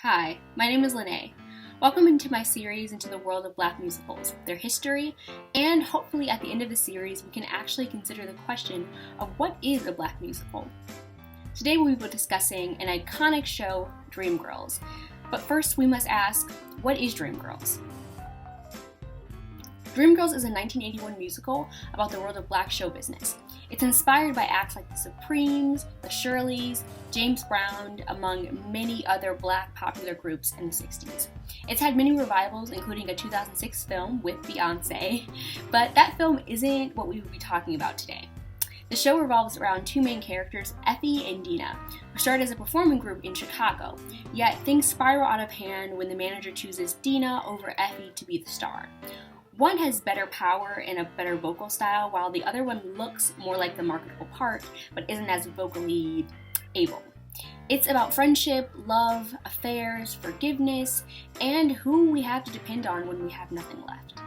Hi, my name is Lonnae. Welcome into my series into the world of Black musicals, their history, and hopefully at the end of the series we can actually consider the question of what is a Black musical. Today we'll be discussing an iconic show, Dreamgirls. But first we must ask, what is Dreamgirls? Dreamgirls is a 1981 musical about the world of Black show business. It's inspired by acts like the Supremes, the Shirleys, James Brown, among many other Black popular groups in the 60s. It's had many revivals, including a 2006 film with Beyonce, but that film isn't what we will be talking about today. The show revolves around two main characters, Effie and Dina, who started as a performing group in Chicago, yet things spiral out of hand when the manager chooses Dina over Effie to be the star. One has better power and a better vocal style, while the other one looks more like the marketable part, but isn't as vocally able. It's about friendship, love, affairs, forgiveness, and who we have to depend on when we have nothing left.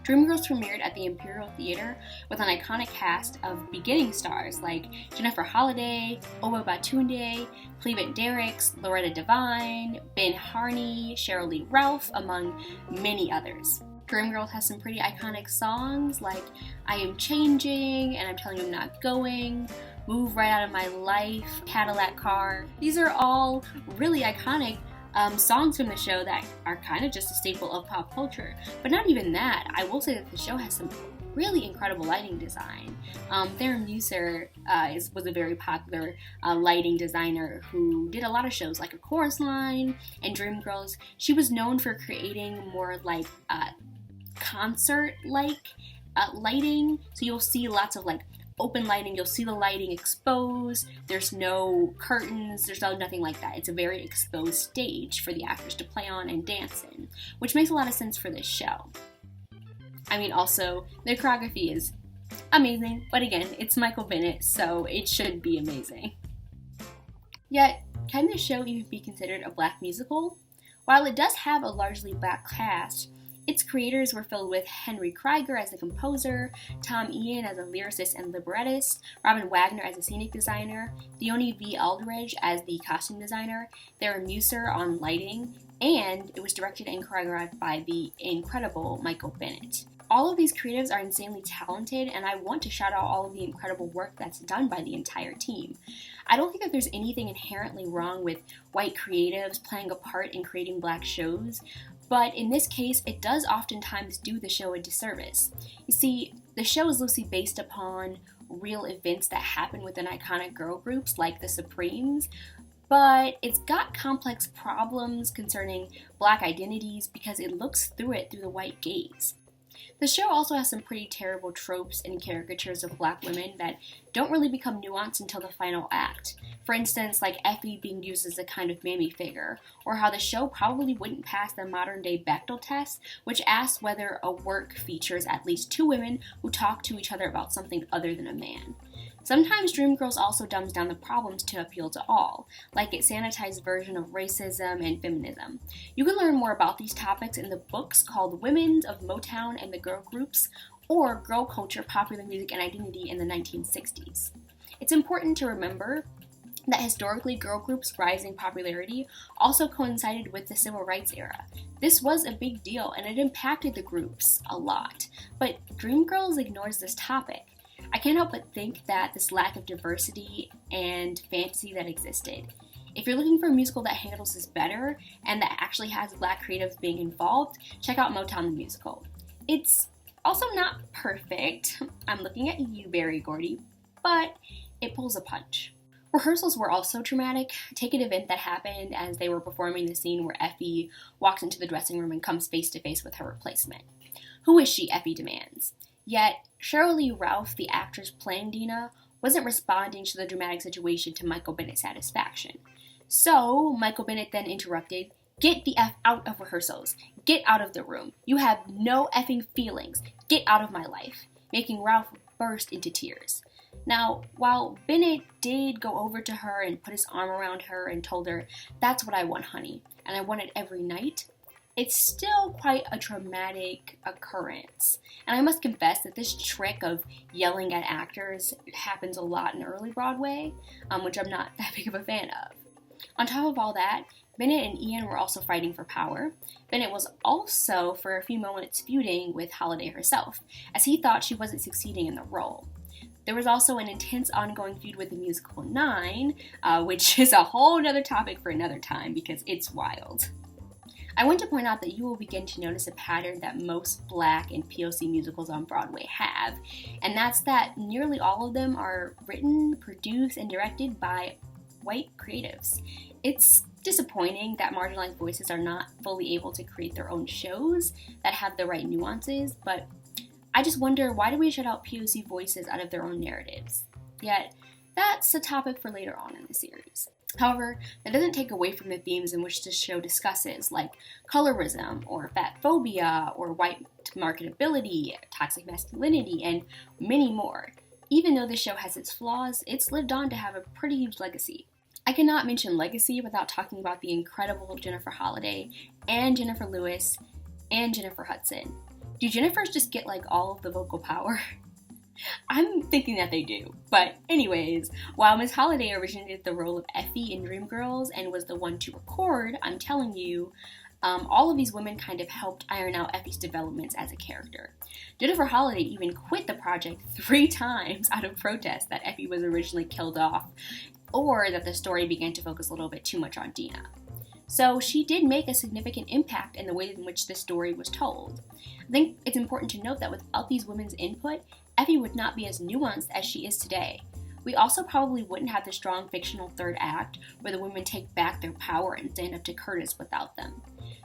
Dreamgirls premiered at the Imperial Theater with an iconic cast of beginning stars like Jennifer Holliday, Oba Batunde, Cleavant Derricks, Loretta Devine, Ben Harney, Sheryl Lee Ralph, among many others. Dreamgirls has some pretty iconic songs like I Am Changing and I'm Telling You I'm Not Going, Move Right Out of My Life, Cadillac Car. These are all really iconic songs from the show that are kind of just a staple of pop culture. But not even that. I will say that the show has some really incredible lighting design. Theron Musser was a very popular lighting designer who did a lot of shows like A Chorus Line and Dreamgirls. She was known for creating more like concert-like lighting, so you'll see lots of like open lighting, you'll see the lighting exposed, there's no curtains, there's nothing like that. It's a very exposed stage for the actors to play on and dance in, which makes a lot of sense for this show. I mean, also, the choreography is amazing, but again, it's Michael Bennett, so it should be amazing. Yet, can this show even be considered a Black musical? While it does have a largely Black cast, its creators were filled with Henry Krieger as the composer, Tom Ian as a lyricist and librettist, Robin Wagner as a scenic designer, Theoni V. Aldridge as the costume designer, Theron Musser on lighting, and it was directed and choreographed by the incredible Michael Bennett. All of these creatives are insanely talented, and I want to shout out all of the incredible work that's done by the entire team. I don't think that there's anything inherently wrong with white creatives playing a part in creating Black shows, but in this case, it does oftentimes do the show a disservice. You see, the show is loosely based upon real events that happen within iconic girl groups like the Supremes, but it's got complex problems concerning Black identities because it looks through it through the white gaze. The show also has some pretty terrible tropes and caricatures of Black women that don't really become nuanced until the final act. For instance, like Effie being used as a kind of mammy figure, or how the show probably wouldn't pass the modern-day Bechdel test, which asks whether a work features at least two women who talk to each other about something other than a man. Sometimes Dreamgirls also dumbs down the problems to appeal to all, like its sanitized version of racism and feminism. You can learn more about these topics in the books called Women of Motown and the Girl Groups, or Girl Culture, Popular Music and Identity in the 1960s. It's important to remember that historically girl groups' rising popularity also coincided with the civil rights era. This was a big deal and it impacted the groups a lot, but Dreamgirls ignores this topic. I can't help but think that this lack of diversity and fantasy that existed. If you're looking for a musical that handles this better and that actually has Black creatives being involved, check out Motown the Musical. It's also not perfect, I'm looking at you, Gordy, but it pulls a punch. Rehearsals were also traumatic. Take an event that happened as they were performing the scene where Effie walks into the dressing room and comes face to face with her replacement. Who is she, Effie demands. Yet, Sheryl Lee Ralph, the actress playing Dina, wasn't responding to the dramatic situation to Michael Bennett's satisfaction. So, Michael Bennett then interrupted, "Get the F out of rehearsals. Get out of the room. You have no effing feelings. Get out of my life," making Ralph burst into tears. Now, while Bennett did go over to her and put his arm around her and told her, "That's what I want, honey, and I want it every night," it's still quite a traumatic occurrence. And I must confess that this trick of yelling at actors happens a lot in early Broadway, which I'm not that big of a fan of. On top of all that, Bennett and Ian were also fighting for power. Bennett was also, for a few moments, feuding with Holiday herself, as he thought she wasn't succeeding in the role. There was also an intense ongoing feud with the musical 9, which is a whole other topic for another time because it's wild. I want to point out that you will begin to notice a pattern that most Black and POC musicals on Broadway have, and that's that nearly all of them are written, produced, and directed by white creatives. It's disappointing that marginalized voices are not fully able to create their own shows that have the right nuances, but I just wonder, why do we shut out POC voices out of their own narratives? Yet, that's a topic for later on in the series. However, that doesn't take away from the themes in which this show discusses, like colorism, or fat phobia, or white marketability, toxic masculinity, and many more. Even though the show has its flaws, it's lived on to have a pretty huge legacy. I cannot mention legacy without talking about the incredible Jennifer Holliday, and Jennifer Lewis, and Jennifer Hudson. Do Jennifers just get like all of the vocal power? I'm thinking that they do. But anyways, while Miss Holliday originated the role of Effie in Dreamgirls and was the one to record, I'm telling you, all of these women kind of helped iron out Effie's developments as a character. Jennifer Holliday even quit the project 3 times out of protest that Effie was originally killed off, or that the story began to focus a little bit too much on Dina. So she did make a significant impact in the way in which the story was told. I think it's important to note that without these women's input, Effie would not be as nuanced as she is today. We also probably wouldn't have the strong fictional third act where the women take back their power and stand up to Curtis without them.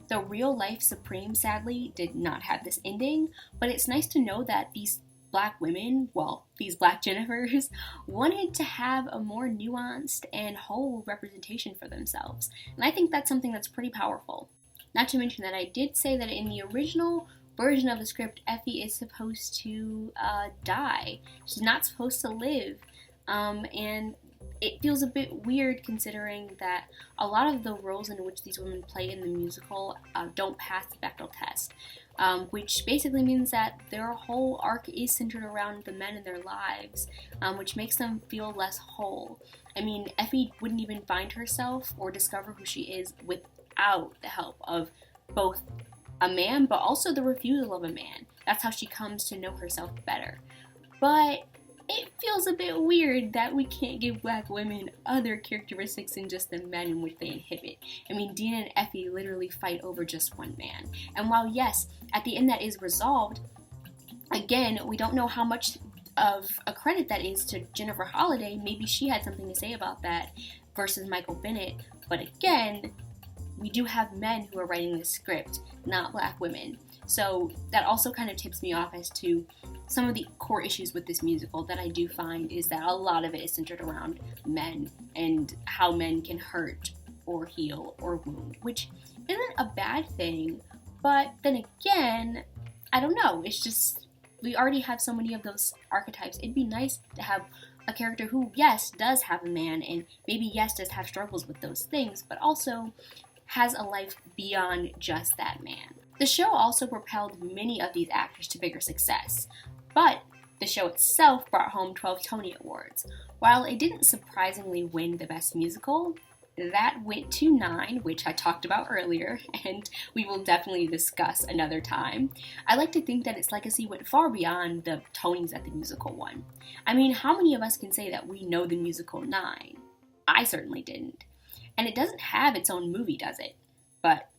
The real life Supreme, sadly, did not have this ending, but it's nice to know that these Black women, well, these Black Jennifers, wanted to have a more nuanced and whole representation for themselves. And I think that's something that's pretty powerful. Not to mention that I did say that in the original version of the script, Effie is supposed to die. She's not supposed to live. And it feels a bit weird considering that a lot of the roles in which these women play in the musical don't pass the Bechdel test. Which basically means that their whole arc is centered around the men in their lives, which makes them feel less whole. I mean, Effie wouldn't even find herself or discover who she is without the help of both a man, but also the refusal of a man. That's how she comes to know herself better. But it feels a bit weird that we can't give Black women other characteristics than just the men in which they inhibit. I mean, Dina and Effie literally fight over just one man. And while, yes, at the end that is resolved, again, we don't know how much of a credit that is to Jennifer Holliday. Maybe she had something to say about that versus Michael Bennett. But again, we do have men who are writing this script, not Black women. So that also kind of tips me off as to some of the core issues with this musical that I do find is that a lot of it is centered around men and how men can hurt or heal or wound, which isn't a bad thing, but then again, I don't know, it's just, we already have so many of those archetypes. It'd be nice to have a character who, yes, does have a man and maybe, yes, does have struggles with those things, but also has a life beyond just that man. The show also propelled many of these actors to bigger success, but the show itself brought home 12 Tony Awards. While it didn't surprisingly win the Best Musical, that went to 9, which I talked about earlier, and we will definitely discuss another time. I like to think that its legacy went far beyond the Tonys that the musical won. I mean, how many of us can say that we know the musical 9? I certainly didn't. And it doesn't have its own movie, does it? But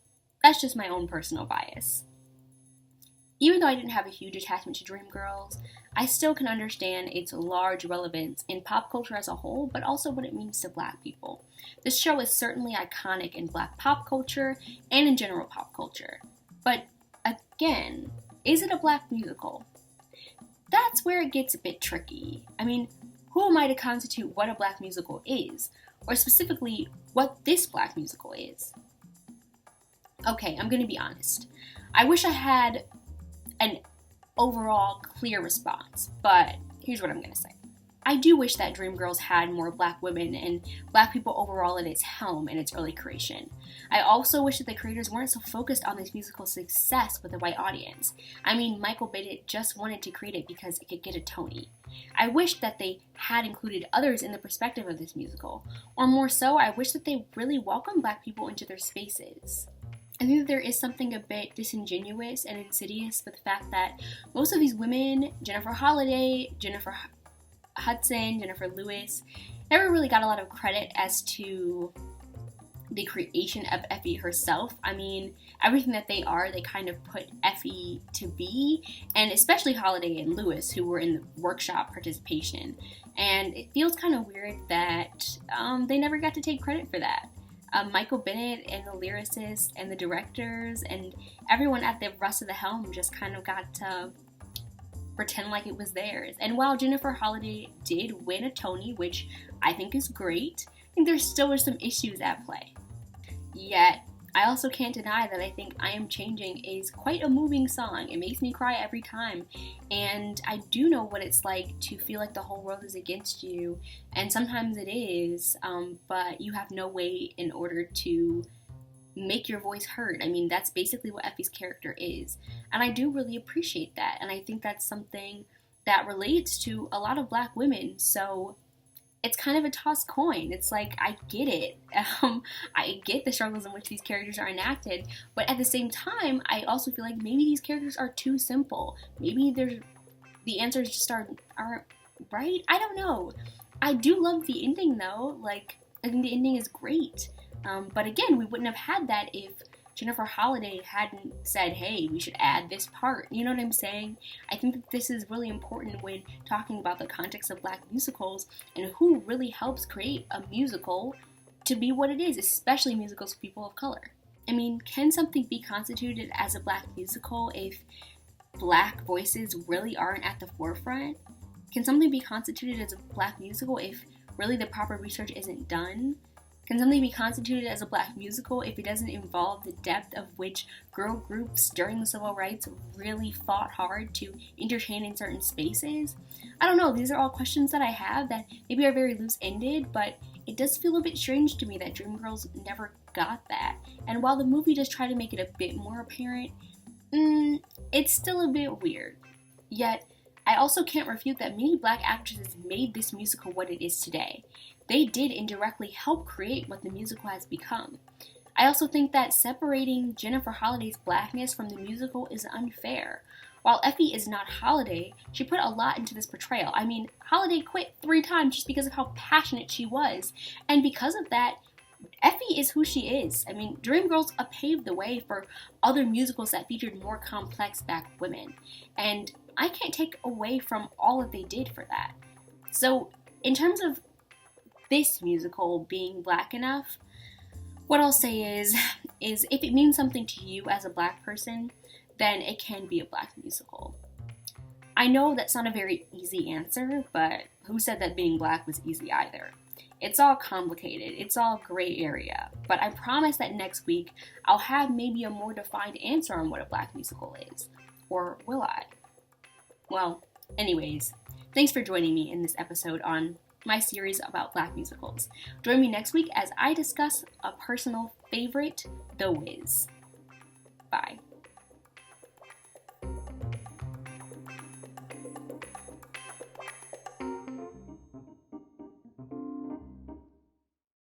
that's just my own personal bias. Even though I didn't have a huge attachment to Dreamgirls, I still can understand its large relevance in pop culture as a whole, but also what it means to Black people. This show is certainly iconic in Black pop culture and in general pop culture. But again, is it a Black musical? That's where it gets a bit tricky. I mean, who am I to constitute what a Black musical is? Or specifically, what this Black musical is? Okay, I'm gonna be honest. I wish I had an overall clear response, but here's what I'm gonna say. I do wish that Dreamgirls had more Black women and Black people overall at its helm in its early creation. I also wish that the creators weren't so focused on this musical's success with a white audience. I mean, Michael Bennett just wanted to create it because it could get a Tony. I wish that they had included others in the perspective of this musical, or more so, I wish that they really welcomed Black people into their spaces. I think that there is something a bit disingenuous and insidious with the fact that most of these women, Jennifer Holliday, Jennifer Hudson, Jennifer Lewis, never really got a lot of credit as to the creation of Effie herself. I mean, everything that they are, they kind of put Effie to be, and especially Holliday and Lewis, who were in the workshop participation. And it feels kind of weird that they never got to take credit for that. Michael Bennett and the lyricists and the directors and everyone at the rest of the helm just kind of got to pretend like it was theirs. And while Jennifer Holliday did win a Tony, which I think is great, I think there still were some issues at play. Yet, I also can't deny that I think I Am Changing is quite a moving song. It makes me cry every time, and I do know what it's like to feel like the whole world is against you, and sometimes it is, but you have no way in order to make your voice heard. I mean, that's basically what Effie's character is, and I do really appreciate that, and I think that's something that relates to a lot of Black women, so it's kind of a tossed coin. It's like, I get it. I get the struggles in which these characters are enacted, but at the same time, I also feel like maybe these characters are too simple. Maybe the answers just aren't right? I don't know. I do love the ending, though. Like, I think the ending is great. But again, we wouldn't have had that if Jennifer Holliday hadn't said, hey, we should add this part. You know what I'm saying? I think that this is really important when talking about the context of Black musicals and who really helps create a musical to be what it is, especially musicals for people of color. I mean, can something be constituted as a Black musical if Black voices really aren't at the forefront? Can something be constituted as a Black musical if really the proper research isn't done? Can something be constituted as a Black musical if it doesn't involve the depth of which girl groups during the civil rights really fought hard to entertain in certain spaces? I don't know, these are all questions that I have that maybe are very loose-ended, but it does feel a bit strange to me that Dreamgirls never got that. And while the movie does try to make it a bit more apparent, it's still a bit weird. Yet, I also can't refute that many Black actresses made this musical what it is today. They did indirectly help create what the musical has become. I also think that separating Jennifer Holliday's Blackness from the musical is unfair. While Effie is not Holliday, she put a lot into this portrayal. I mean, Holliday quit 3 times just because of how passionate she was. And because of that, Effie is who she is. I mean, Dreamgirls paved the way for other musicals that featured more complex Black women. And I can't take away from all that they did for that. So, in terms of this musical being Black enough, what I'll say is if it means something to you as a Black person, then it can be a Black musical. I know that's not a very easy answer, but who said that being Black was easy either? It's all complicated, it's all gray area, but I promise that next week I'll have maybe a more defined answer on what a Black musical is. Or will I? Well, anyways, thanks for joining me in this episode on my series about Black musicals. Join me next week as I discuss a personal favorite, The Wiz.